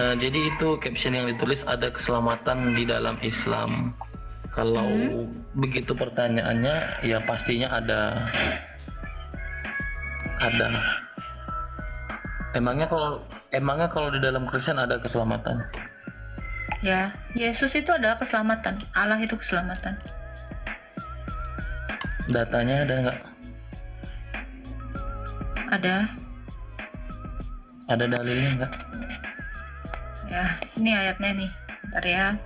Jadi itu caption yang ditulis ada keselamatan di dalam Islam. Kalau begitu pertanyaannya, ya pastinya ada. Emangnya kalau di dalam Kristen ada keselamatan? Ya, Yesus itu adalah keselamatan. Allah itu keselamatan. Datanya ada nggak? Ada. Ada dalilnya nggak? Ya, ini ayatnya nih. Bentar ya.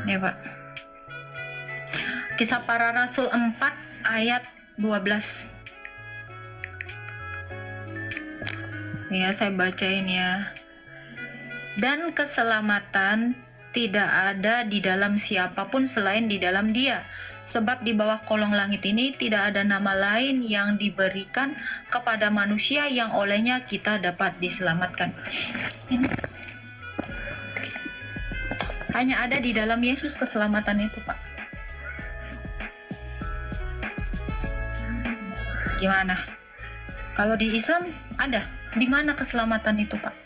Nih, Pak. Kisah Para Rasul 4 ayat 12. Ya, saya bacain ya. Dan keselamatan tidak ada di dalam siapapun selain di dalam Dia. Sebab di bawah kolong langit ini tidak ada nama lain yang diberikan kepada manusia yang olehnya kita dapat diselamatkan. Ini. Hanya ada di dalam Yesus keselamatan itu, Pak. Gimana? Kalau di Islam ada. Di mana keselamatan itu, Pak?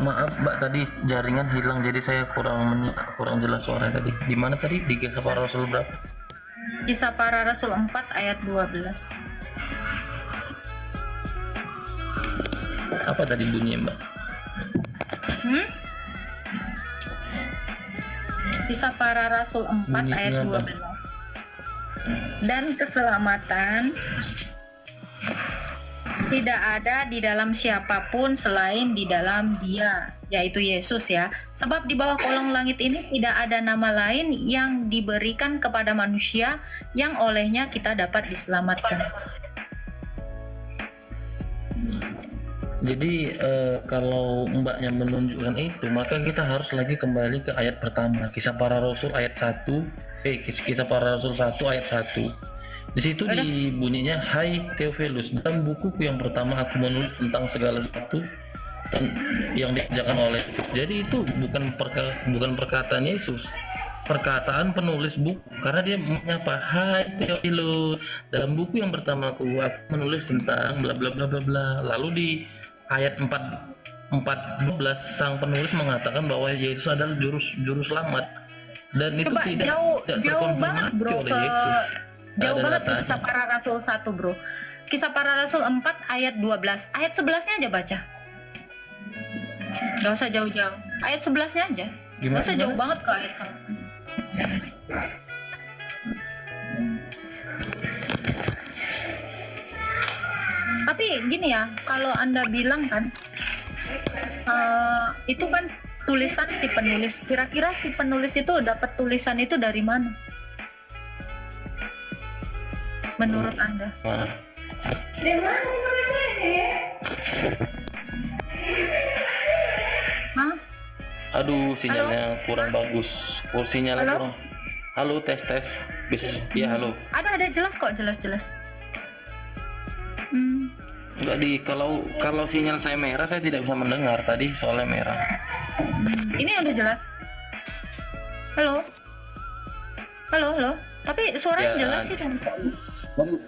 Maaf Mbak, tadi jaringan hilang jadi saya kurang jelas suaranya tadi. Di mana tadi? Di Kisah Para Rasul berapa? Kisah Para Rasul 4 ayat 12. Apa tadi bunyinya Mbak? Kisah Para Rasul 4 Bunyinya ayat apa? 12. Dan keselamatan tidak ada di dalam siapapun selain di dalam Dia, yaitu Yesus ya. Sebab di bawah kolong langit ini tidak ada nama lain yang diberikan kepada manusia yang olehnya kita dapat diselamatkan. Jadi kalau Mbaknya menunjukkan itu, maka kita harus lagi kembali ke ayat pertama, Kisah Para Rasul ayat 1. Kisah Para Rasul 1 ayat 1. Di situ dibunyinya, "Hai Theophilus, dalam bukuku yang pertama aku menulis tentang segala sesuatu yang dikerjakan oleh Yesus." Jadi itu bukan perkataan Yesus, perkataan penulis buku, karena dia menyapa, "Hai Theophilus, dalam buku yang pertama aku menulis tentang bla bla bla bla bla." Lalu di ayat 4:12 sang penulis mengatakan bahwa Yesus adalah juru selamat, dan itu Coba tidak jauh banget terkonfirmasi bro oleh ke Yesus. jauh Ada banget ke datanya. Kisah Para Rasul 1 bro. Kisah Para Rasul 4 ayat 12. Ayat 11-nya aja baca. Gak usah jauh-jauh. Ayat 11-nya aja. Gimana, Gak usah jauh gimana? banget ke ayat 1. Tapi gini ya, kalau Anda bilang kan itu kan tulisan si penulis. Kira-kira si penulis itu dapat tulisan itu dari mana? Menurut Anda? Nah, Hah? aduh, sinyalnya kurang bagus. Sinyalnya Halo? kurang. Halo, tes. Bisa? Iya, halo. Ada jelas kok, jelas. Enggak, kalau sinyal saya merah, saya tidak bisa mendengar tadi soalnya merah. Ini udah jelas. Halo. Tapi suaranya Ya, jelas sih dan. Dan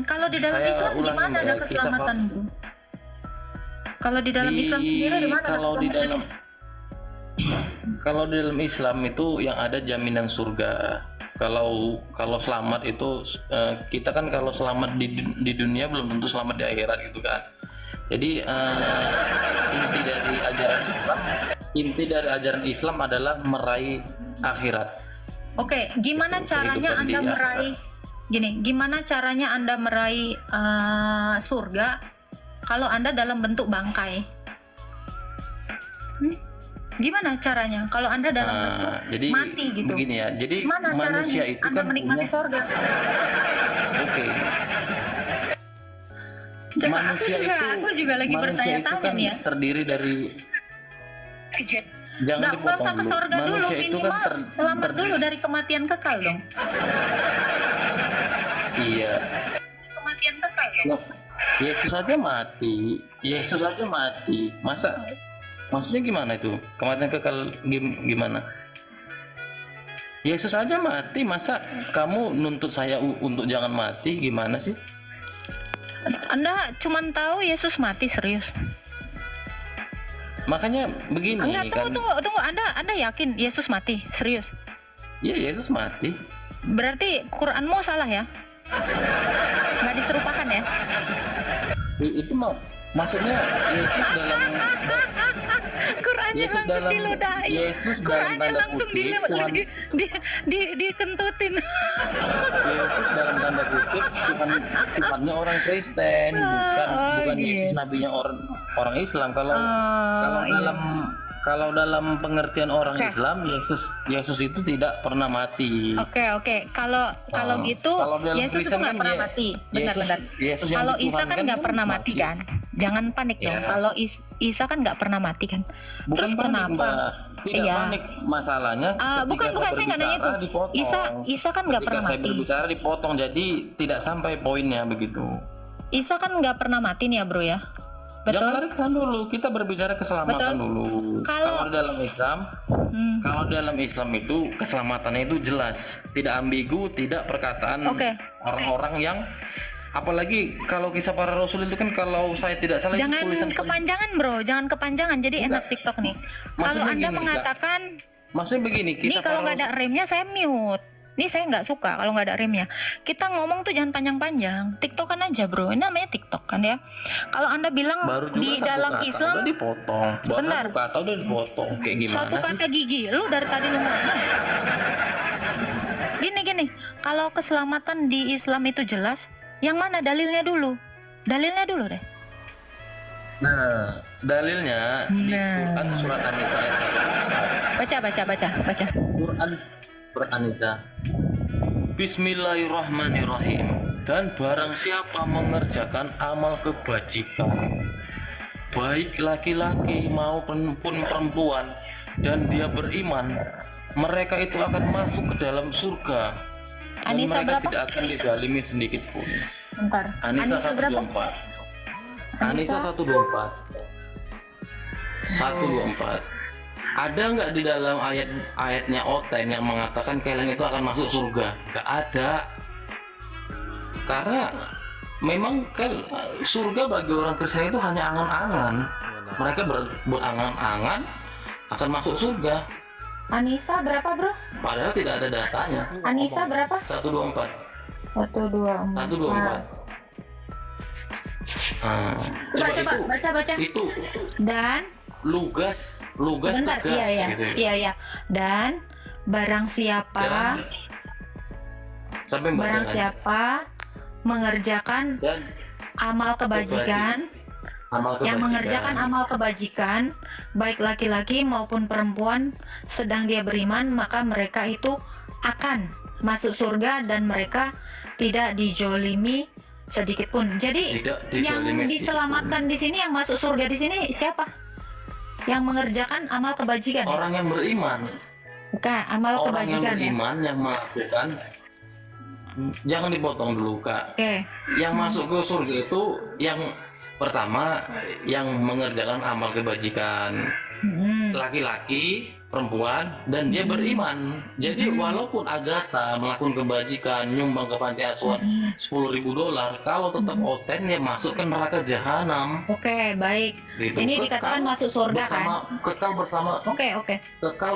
Kalau di dalam Saya Islam di ulangi, mana ada Kisah keselamatan, Bro? Kalau di dalam Islam sendiri di mana ada kalau di keselamatan? dalam Islam itu yang ada jaminan surga. Kalau selamat itu kita kan kalau selamat di dunia belum tentu selamat di akhirat gitu kan. Jadi inti dari ajaran Islam adalah meraih akhirat. Oke, gimana caranya kehidupan Anda di meraih gimana caranya Anda meraih surga kalau Anda dalam bentuk bangkai? Gimana caranya kalau Anda dalam bentuk Jadi mati gitu? begini ya. Jadi Mana manusia caranya itu Anda kan menikmati punya, surga? oke. Coba Manusia aku juga lagi manusia itu bertanya-tanya kan nih ya. terdiri dari, jangan Nggak usah dipotong ke dulu. surga dulu, Manusia itu kan minimal selamat dulu dari kematian kekal dong. Iya. Kematian kekal dong. Loh, Yesus aja mati. Yesus aja mati. Masa maksudnya gimana itu? Kematian kekal gimana? Yesus aja mati, masa kamu nuntut saya untuk jangan mati? Gimana sih? Anda cuman tahu Yesus mati, serius? Makanya begini Enggak, kan. tunggu. Anda yakin Yesus mati? Serius? Iya, Yesus mati. Berarti Quranmu salah ya? Nggak diserupakan ya? Itu maksudnya Yesus dalam Qurannya Yesus langsung dalam- diludahi. Yesus dalam Qurannya tanda langsung kutip Tuhan- dikentutin. Yesus dalam tanda kutip Tuhannya orang Kristen, bukan gitu. Yesus nabinya orang Islam. Kalau Iya. kalau dalam pengertian orang Oke. Islam, Yesus itu tidak pernah mati. Oke. Kalau gitu, Kalau dalam Yesus itu Kristen nggak kan pernah Ye- mati. Yesus- Bentar. Yesus yang Kalau Isa kan dituhankan nggak pernah mati kan? Jangan panik Ya. dong. Kalau Isa kan nggak pernah mati kan? Bukan Terus panik, kenapa? Mbak. Tidak Iya. panik, masalahnya Bukan, saya nggak nanya itu. dipotong. Isa kan nggak Ketika pernah saya mati. berbicara dipotong, jadi tidak sampai poinnya begitu. Isa kan nggak pernah mati nih ya bro ya? Jangan Betul? lari ke sana dulu, kita berbicara keselamatan Betul. dulu. Kalau- Kalau dalam Islam, Hmm. kalau dalam Islam itu keselamatannya itu jelas, tidak ambigu, tidak perkataan Oke. orang-orang yang, apalagi kalau kisah para rasul itu kan, kalau saya tidak salah itu Jangan tulisan kepanjangan bro, jangan kepanjangan. Jadi enak TikTok nih. Kalau Maksudnya Anda gini, mengatakan, maksudnya begini, ini kisah kalau para nggak ada remnya saya mute. Ini saya nggak suka kalau nggak ada remnya. Kita ngomong tuh jangan panjang-panjang. TikTokan aja bro, ini namanya TikTok kan ya. Kalau Anda bilang baru juga di satu dalam kata Islam, udah dipotong. Sebentar. Baru satu kata udah dipotong, kayak gimana satu sih? kata gigi, lu dari tadi lu ngomong. Gini, kalau keselamatan di Islam itu jelas, yang mana dalilnya dulu? Dalilnya dulu deh. Nah, dalilnya di Nah. Quran surat An-Nisa ayat 1. Baca. Quran surat An-Nisa. Bismillahirrahmanirrahim. Dan barang siapa mengerjakan amal kebajikan, baik laki-laki maupun perempuan, dan dia beriman, mereka itu akan masuk ke dalam surga. Dan An-Nisa mereka berapa? tidak akan dizalimi sedikit pun. Bentar. An-Nisa berapa? 124. An-Nisa 124. 124. Ada nggak di dalam ayatnya Oten yang mengatakan kalian itu akan masuk surga? Nggak ada. Karena memang kan surga bagi orang Kristen itu hanya angan-angan. Mereka berangan-angan akan masuk surga. Anissa berapa bro? Padahal tidak ada datanya. Anissa berapa? 124. 124. 124. Nah, coba Baca. itu Dan lugas sebentar, tegas gitu. iya. Dan barang siapa Dan sampai barang bacaan. siapa mengerjakan Dan amal kebajikan, amal yang kebajikan. mengerjakan amal kebajikan baik laki-laki maupun perempuan sedang dia beriman, maka mereka itu akan masuk surga dan mereka tidak dijolimi sedikit pun. Jadi Tidak yang dizalimi sedikit diselamatkan di sini, yang masuk surga di sini siapa? Yang mengerjakan amal kebajikan. pun. Orang yang beriman, Bukan amal orang yang kebajikan ya. beriman yang melakukan, jangan dipotong dulu Kak. Oke. Yang masuk ke surga itu yang pertama yang mengerjakan amal kebajikan, Hmm. laki-laki, perempuan, dan dia beriman. Jadi walaupun Agatha melakukan kebajikan, nyumbang ke panti asuhan $10.000, kalau tetap Oten ya masuk ke neraka jahanam. Oke, baik. Gitu. Ini Kekal dikatakan masuk surga kan? Kekal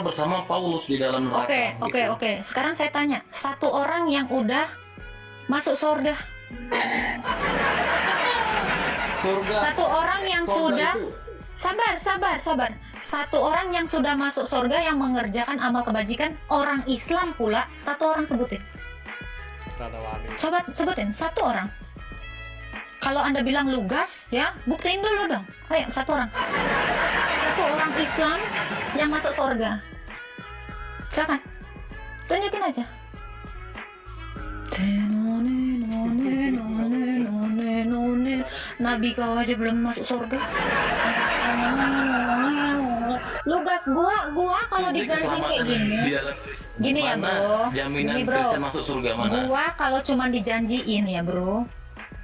bersama Paulus di dalam neraka. Oke. Sekarang saya tanya, satu orang yang udah masuk surga, Surga. satu orang yang surga sudah itu sabar. Satu orang yang sudah masuk surga yang mengerjakan amal kebajikan, orang Islam pula, satu orang sebutin. Coba sebutin satu orang. Kalau Anda bilang lugas, ya buktiin dulu dong. Ayo satu orang. Satu orang Islam yang masuk surga. Silakan. Tunjukin aja. Nabi kau aja belum masuk surga. Lugas, gua kalau ini dijanji kayak keselamatan gini. di dalam- Gini ya, mana bro. jaminan Gini, bro. Kristen masuk surga mana? Gua kalau cuma dijanjiin ya bro,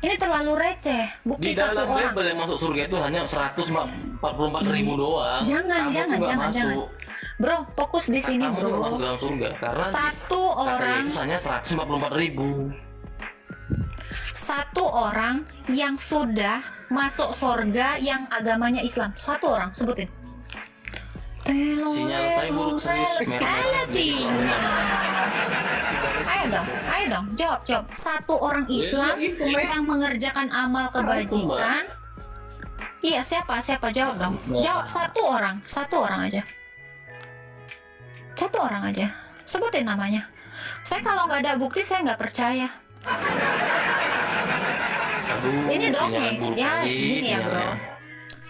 Ini terlalu receh. Bukti Di satu dalam orang. Bible yang masuk surga itu hanya 144.000 doang. Jangan, Kamu jangan, tuh nggak jangan, masuk. Bro, fokus di sini, Kamu tuh nggak bro. masuk dalam surga karena Satu kata orang, Yesus hanya 144.000. satu orang yang sudah masuk surga yang agamanya Islam. Satu orang, sebutin. Sinyal saya buruk serius, merah-merah. Ayo sinyal. Ayo dong, jawab. Satu orang Islam yang mengerjakan amal kebajikan. Iya, siapa? Jawab dong. Jawab satu orang aja. Satu orang aja. Sebutin namanya. Saya kalau nggak ada bukti, saya nggak percaya. Aduh, Ini dongeng, sinyal buruk ya, kali gini ya, bro. sinyalnya.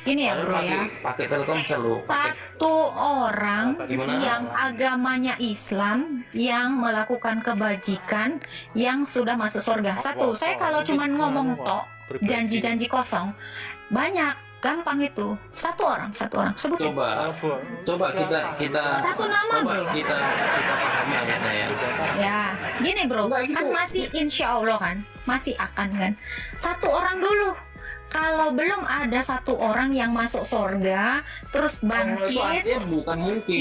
Gini ya, Lalu bro ya. Pakai Telkomsel lu. Satu orang Gimana? yang agamanya Islam yang melakukan kebajikan yang sudah masuk surga. Satu, saya kalau cuman ngomong tok, janji-janji kosong, banyak, gampang itu. Satu orang, sebutin. Coba kita Satu nama, coba bro. kita pahami ayatnya ya. Ya, gini bro, Enggak, gitu. kan masih insya Allah kan, masih akan kan. Satu orang dulu. Kalau belum ada satu orang yang masuk surga, terus Allah itu bangkit, artinya bukan mungkin.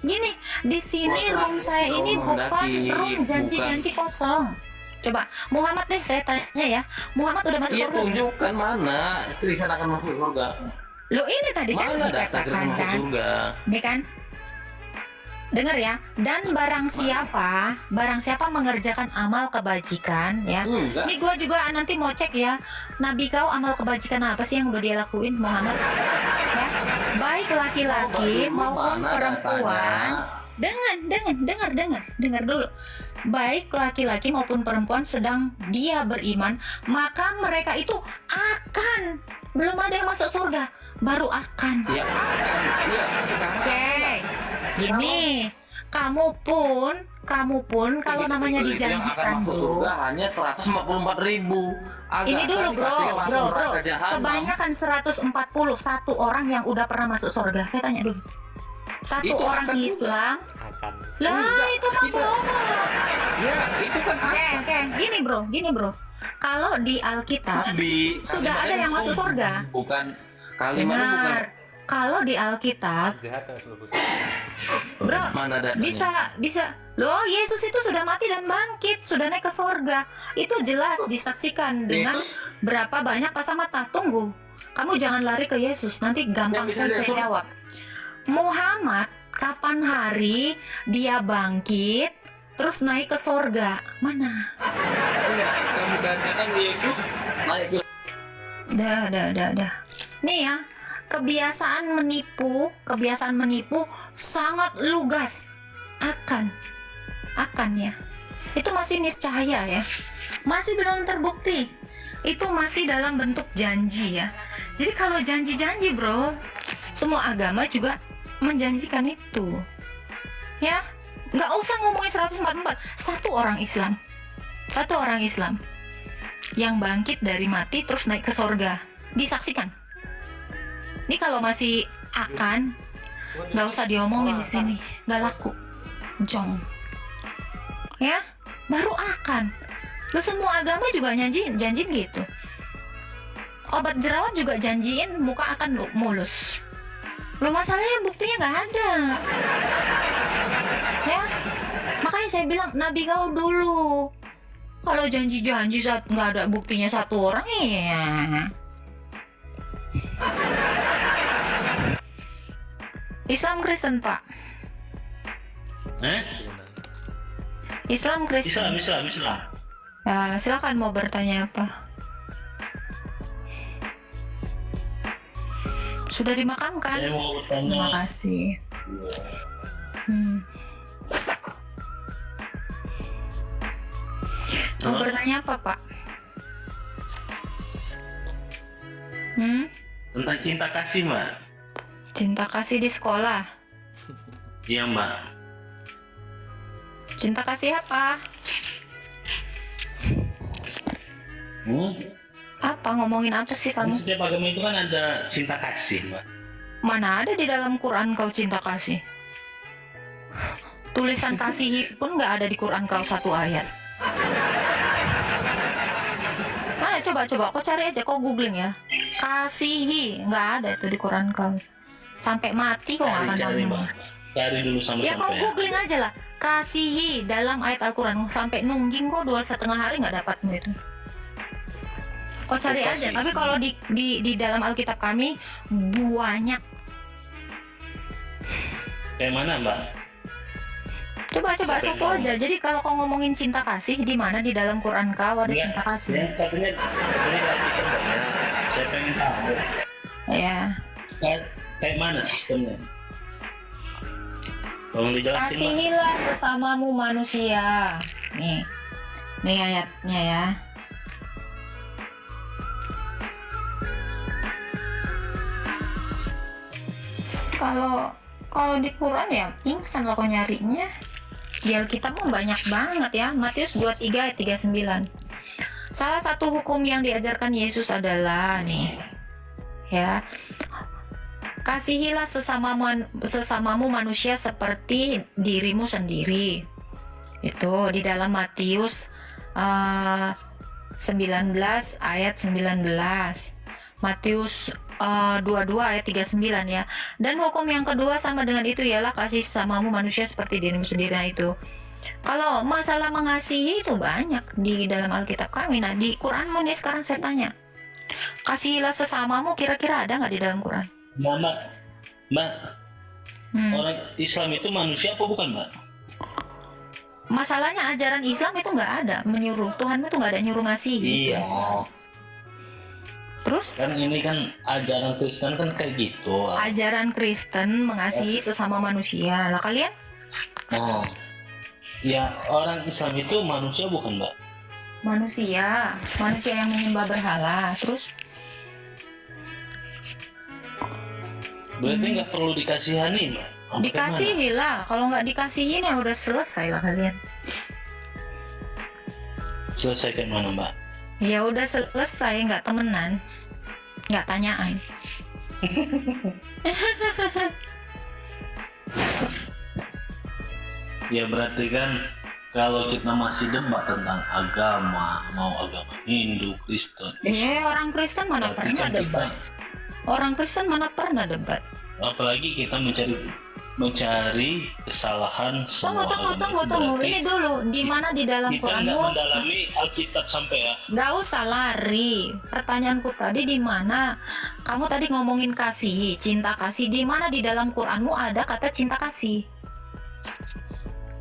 gini. Di sini room saya ini bukan room janji-janji kosong. Coba Muhammad deh, saya tanya ya, Muhammad udah masuk Iya, surga? tunjukkan mana Kristen akan masuk surga. Lo ini tadi kan Mana data dikatakan Kristen masuk kan, surga? ini kan. Dengar ya, dan barang siapa mengerjakan amal kebajikan ya. Enggak. Ini gue juga nanti mau cek ya, Nabi kau amal kebajikan apa sih yang udah dia lakuin Muhammad? Ya, baik laki-laki maupun Mana perempuan. Dengar dulu. Baik laki-laki maupun perempuan sedang dia beriman, maka mereka itu akan, belum ada yang masuk surga, baru akan. Ya akan. Iya, sekarang. Oke, gini, kamu pun kalau namanya dijanjikan bro. Surga hanya 144.000. Ini dulu bro, kebanyakan 141 orang yang udah pernah masuk surga. Saya tanya dulu, satu Itu orang akan juga. Islam Akan. lah, Enggak, itu mah itu- bohong. Ya, itu kan Oke, gini bro, kalau di Alkitab Nabi. sudah ada yang masuk surga. Bukan kalimatnya bukan. Dengar, kalau di Alkitab, Jahat harus lebih. bro, Mana datanya? bisa. Loh, Yesus itu sudah mati dan bangkit, sudah naik ke surga. Itu jelas disaksikan dengan berapa banyak pasang mata. Tunggu, kamu jangan lari ke Yesus, nanti gampang Yang bisa sekali saya lihat. jawab. Muhammad, kapan hari dia bangkit, terus naik ke surga? Mana? Enggak, kamu katakan Yesus naik ke Dah. Nih ya, kebiasaan menipu sangat lugas. Akan ya. Itu masih niscaya ya. Masih belum terbukti. Itu masih dalam bentuk janji ya. Jadi kalau janji-janji bro, semua agama juga menjanjikan itu. Ya, nggak usah ngomongin 144. Satu orang Islam yang bangkit dari mati terus naik ke surga, disaksikan. Ini kalau masih akan, nggak usah diomongin di sini, nggak laku, jong. Ya, baru akan. Lu semua agama juga janjiin gitu. Obat jerawat juga janjiin muka akan mulus. Lu masalahnya buktinya nggak ada. Ya, makanya saya bilang Nabi kau dulu. Kalau janji-janji nggak ada buktinya satu orang ya. Islam Kristen Pak. Islam Kristen. Islam. Ya, silakan mau bertanya apa? Sudah dimakamkan? Saya mau Terima bertanya. kasih. Mau bertanya apa Pak? Tentang cinta kasih, Mbak. Cinta kasih di sekolah. Iya, Mbak. Cinta kasih apa? Apa ngomongin apa sih Kan kamu? setiap agama itu kan ada cinta kasih, Mbak. Mana ada di dalam Quran kau cinta kasih? Tulisan kasih pun nggak ada di Quran kau satu ayat. coba kau cari aja, kau googling ya. Kasihi, nggak ada itu di Quran kau. Sampai mati kau nggak akan Cari tahu. Mbak. Cari dulu Ya kau sampai-sampai ya. googling aja lah. Kasihi dalam ayat Al-Quran, sampai nungging kok 2,5 hari nggak dapatmu itu. Kau cari aja. Kasihi. Tapi kalau di dalam Alkitab kami banyak. Kayak mana Mbak? Coba Siapa yang satu ngomong? aja. Jadi kalau kau ngomongin cinta kasih, di mana di dalam Quran kau ada Enggak, cinta kasih? ya, katanya gratisan banyak. Saya pengen tahu. Ya. Kayak mana sistemnya? Tolong dijelasin Mbak. Kasihilah sesamamu manusia. Nih ayatnya ya. Kalau di Quran ya pingsan kalau kau nyarinya. Di Alkitab mah banyak banget ya. Matius 23 ayat 39. Salah satu hukum yang diajarkan Yesus adalah nih. Ya. Kasihilah sesamamu manusia seperti dirimu sendiri. Itu di dalam Matius 19 ayat 19. Matius 22 ayat 39 ya. Dan hukum yang kedua sama dengan itu ialah kasih sesamamu manusia seperti dirimu sendiri. Nah, itu. Kalau masalah mengasihi itu banyak di dalam Alkitab kami. Nah, di Quranmu nih sekarang saya tanya. Kasihilah sesamamu, kira-kira ada nggak di dalam Quran? Mbak, orang Islam itu manusia apa bukan Mbak? Masalahnya ajaran Islam itu nggak ada menyuruh. Tuhanmu itu nggak ada nyuruh ngasihi. Iya. Terus Kan ini kan ajaran Kristen kan kayak gitu. ajaran Kristen mengasihi sesama manusia. Lah kalian? Nah, ya orang Islam itu manusia bukan Mbak? Manusia yang menyembah berhala. Terus Berarti nggak perlu dikasihani Mbak? Apa dikasihi lah. Kalau nggak dikasihin ya udah selesai lah kalian. gimana? Selesai kayak mana Mbak? Ya udah selesai, nggak temenan, nggak tanyaan. Ya berarti kan kalau kita masih debat tentang agama, mau agama Hindu, Kristen, Orang Kristen mana berarti pernah kan kita, debat? Orang Kristen mana pernah debat? apalagi kita mencari kesalahan semua agama. Tunggu. Berarti Ini dulu, di mana di dalam kita nggak Quranmu? mendalami Alkitab sampai ya. Nggak usah lari. Pertanyaanku tadi di mana? Kamu tadi ngomongin kasih, cinta kasih. Di mana di dalam Quranmu ada kata cinta kasih?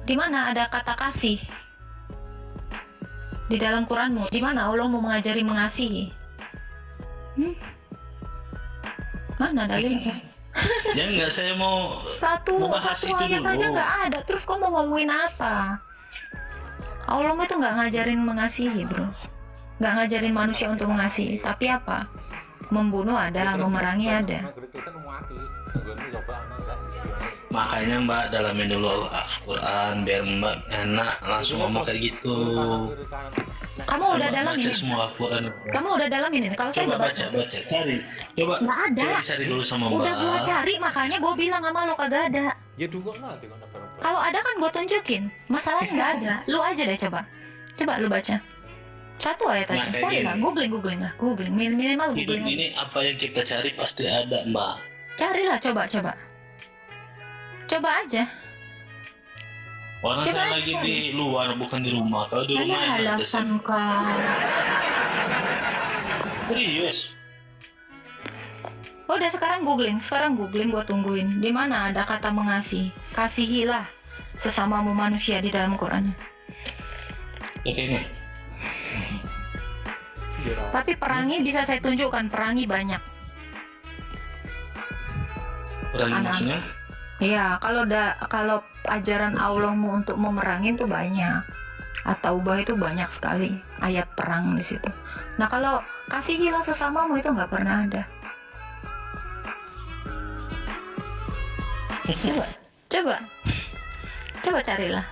Di mana ada kata kasih? Di dalam Quranmu, di mana Allah mau mengajari mengasihi? Mana dalilnya? Ya nggak, saya mau Satu membahas itu ayat dulu. aja nggak ada. Terus kamu mau ngomongin apa? Allah itu nggak ngajarin mengasihi, bro. Nggak ngajarin manusia untuk mengasihi. Tapi apa? Membunuh ada, memerangi ada. Makanya Mbak dalamin dulu Al-Quran biar Mbak enak langsung ngomong kayak gitu. Kamu udah Coba dalam baca ini. semua Al-Quran. Kamu udah dalam ini. Kalau saya Coba udah baca. baca, cari. Coba Nggak ada. cari dulu sama Mbak. Udah gua cari, makanya gua bilang sama lo kagak ada. Ya dulu nanti kan apa? Kalau ada kan gua tunjukin. Masalahnya nggak ada. Lu aja deh coba. Coba lu baca. Satu ayat Nah, aja. kayak Carilah, gini. googling lah. Googling. Minimal Hidup googling aja. ini apa yang kita cari pasti ada Mbak. Carilah, coba. Coba aja. Orang Coba saya aja lagi cari. di luar bukan di rumah. Kalau di rumah Ada enak ada alasan kau. serius. Udah sekarang googling, gua tungguin. Di mana ada kata mengasihi? Kasihilah sesamamu manusia di dalam Quran. Oke ini. Tapi perangi bisa saya tunjukkan, perangi banyak. Berarti Anak. maksudnya? Iya, kalau ajaran Allahmu untuk memerangi itu banyak. At-Taubah itu banyak sekali ayat perang di situ. Nah, kalau kasihilah sesamamu itu nggak pernah ada. Coba carilah.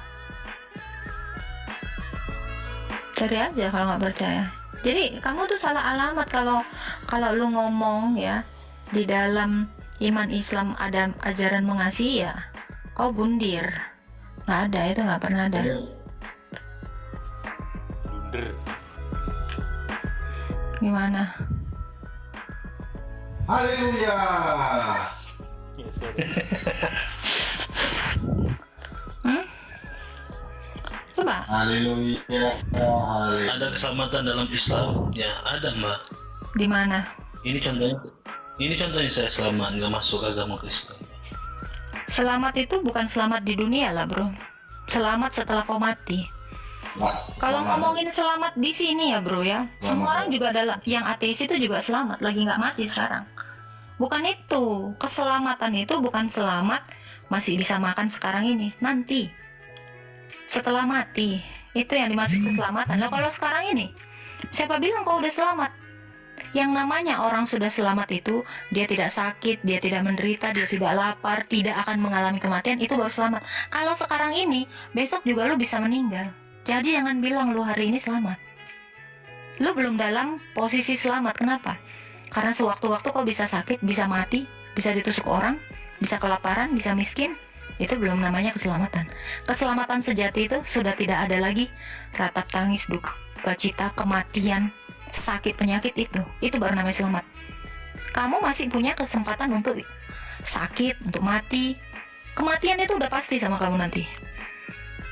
Cari aja kalau nggak percaya. Jadi kamu tuh salah alamat kalau lu ngomong ya di dalam iman Islam ada ajaran mengasihi ya. Kau bundir. Nggak ada, itu nggak pernah ada. Blunder. Gimana? Haleluya. Coba. Haleluya. Haleluya. Ada keselamatan dalam Islam? Ya ada mbak. Di mana? Ini contohnya saya selamat nggak masuk agama Kristen. Selamat itu bukan selamat di dunia lah, bro. Selamat setelah kau mati. Nah, Kalau selamat. ngomongin selamat di sini ya, bro ya. Semua orang juga adalah yang ateis itu juga selamat, lagi nggak mati sekarang. Bukan itu. Keselamatan itu bukan selamat masih bisa makan sekarang ini, nanti. Setelah mati, itu yang dimaksud keselamatan. Nah, kalau sekarang ini, siapa bilang kau udah selamat? Yang namanya orang sudah selamat itu, dia tidak sakit, dia tidak menderita, dia tidak lapar, tidak akan mengalami kematian, itu baru selamat. Kalau sekarang ini, besok juga lu bisa meninggal. Jadi jangan bilang lu hari ini selamat. Lu belum dalam posisi selamat. Kenapa? Karena sewaktu-waktu kau bisa sakit, bisa mati, bisa ditusuk orang, bisa kelaparan, bisa miskin. Itu belum namanya keselamatan. Keselamatan sejati itu sudah tidak ada lagi ratap tangis, duka cita, kematian, sakit, penyakit. Itu baru namanya selamat. Kamu masih punya kesempatan untuk sakit, untuk mati. Kematian itu udah pasti sama kamu nanti.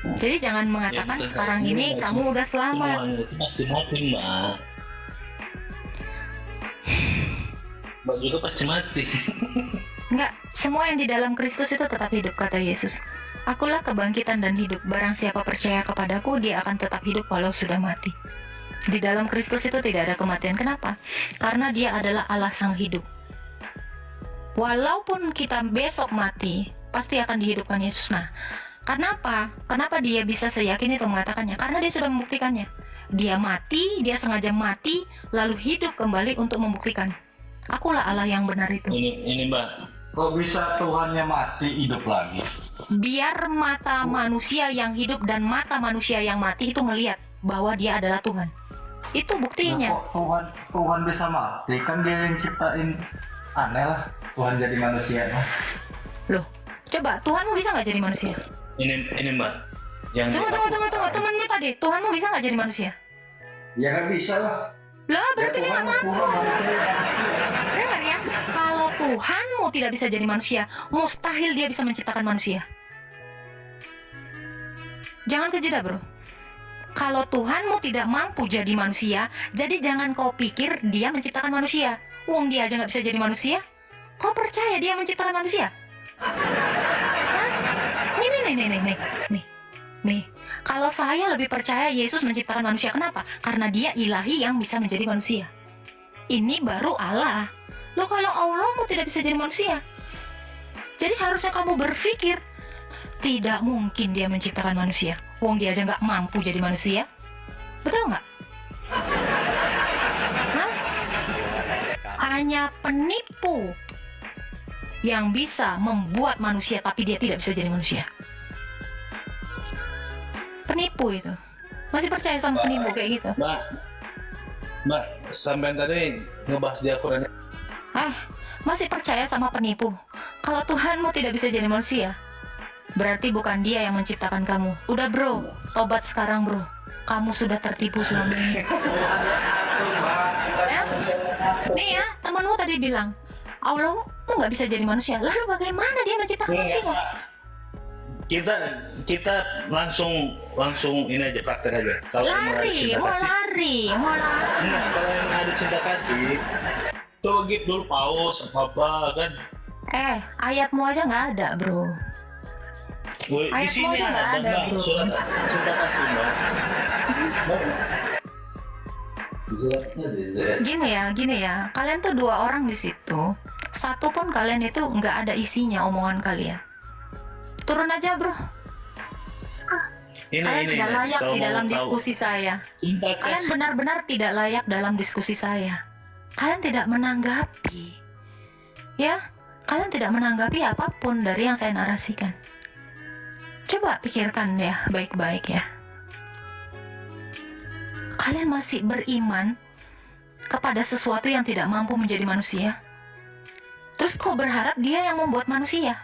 Jadi jangan mengatakan betul. sekarang ini kamu udah selamat. Semuanya itu pasti mati mbak. Mbak juga pasti mati. Enggak, semua yang di dalam Kristus itu tetap hidup, kata Yesus. Akulah kebangkitan dan hidup. Barang siapa percaya kepadaku, dia akan tetap hidup walau sudah mati. Di dalam Kristus itu tidak ada kematian. Kenapa? Karena dia adalah Allah sang hidup. Walaupun kita besok mati, pasti akan dihidupkan Yesus. Nah, kenapa? Kenapa dia bisa seyakin itu mengatakannya? Karena dia sudah membuktikannya. Dia mati, dia sengaja mati, lalu hidup kembali untuk membuktikan. Akulah Allah yang benar itu. Ini mbak. Kok bisa Tuhannya mati hidup lagi? Biar mata manusia yang hidup dan mata manusia yang mati itu ngelihat bahwa dia adalah Tuhan. Itu buktinya. Nah, kok Tuhan bisa mati? Kan dia yang ciptain. Aneh lah Tuhan jadi manusia. Loh, coba Tuhanmu bisa nggak jadi manusia? Ini mbak. Yang Tunggu. Temanmu tadi, Tuhanmu bisa nggak jadi manusia? Ya nggak bisa lah. Lah, berarti dia nggak mampu. Tuhan manusia. Dengar ya, kalau Tuhanmu tidak bisa jadi manusia, mustahil dia bisa menciptakan manusia. Jangan kejeda, bro. Kalau Tuhanmu tidak mampu jadi manusia, jadi jangan kau pikir dia menciptakan manusia. Wong dia aja nggak bisa jadi manusia. Kau percaya dia menciptakan manusia? Hah? Nih. Kalau saya lebih percaya Yesus menciptakan manusia. Kenapa? Karena dia ilahi yang bisa menjadi manusia. Ini baru Allah. Loh, kalau Allahmu tidak bisa jadi manusia, jadi harusnya kamu berpikir, tidak mungkin dia menciptakan manusia. Wong dia aja nggak mampu jadi manusia. Betul nggak? Hah? Hanya penipu yang bisa membuat manusia tapi dia tidak bisa jadi manusia. Penipu itu. Masih percaya sama penipu kayak gitu? Mbak, sampai tadi ngebahas di Al-Quran. Masih percaya sama penipu? Kalau Tuhanmu tidak bisa jadi manusia, berarti bukan dia yang menciptakan kamu. Udah, bro, tobat sekarang, bro. Kamu sudah tertipu selama ini. Ya? Nih ya, temanmu tadi bilang, Allahmu nggak bisa jadi manusia. Lalu bagaimana dia menciptakan manusia? Kita langsung ini aja, praktek aja. Kalau emang ada cinta Mau kasih. lari. Enggak, kalau emang ada cinta kasih, tuh give dulu paus apa kan. Ayatmu aja nggak ada, bro. Woi, di Ayat sini aja nggak ada, Mbak, bro. surat cinta kasih mbak. Gini ya. Kalian tuh 2 orang di situ. Satu pun kalian itu nggak ada isinya omongan kalian. Turun aja, bro. Kalian tidak layak kalau di mau dalam tahu. diskusi saya. Cinta Kalian kasih. benar-benar tidak layak dalam diskusi saya. Kalian tidak menanggapi. Ya, kalian tidak menanggapi apapun dari yang saya narasikan. Coba pikirkan ya, baik-baik ya. Kalian masih beriman kepada sesuatu yang tidak mampu menjadi manusia. Terus kok berharap dia yang membuat manusia?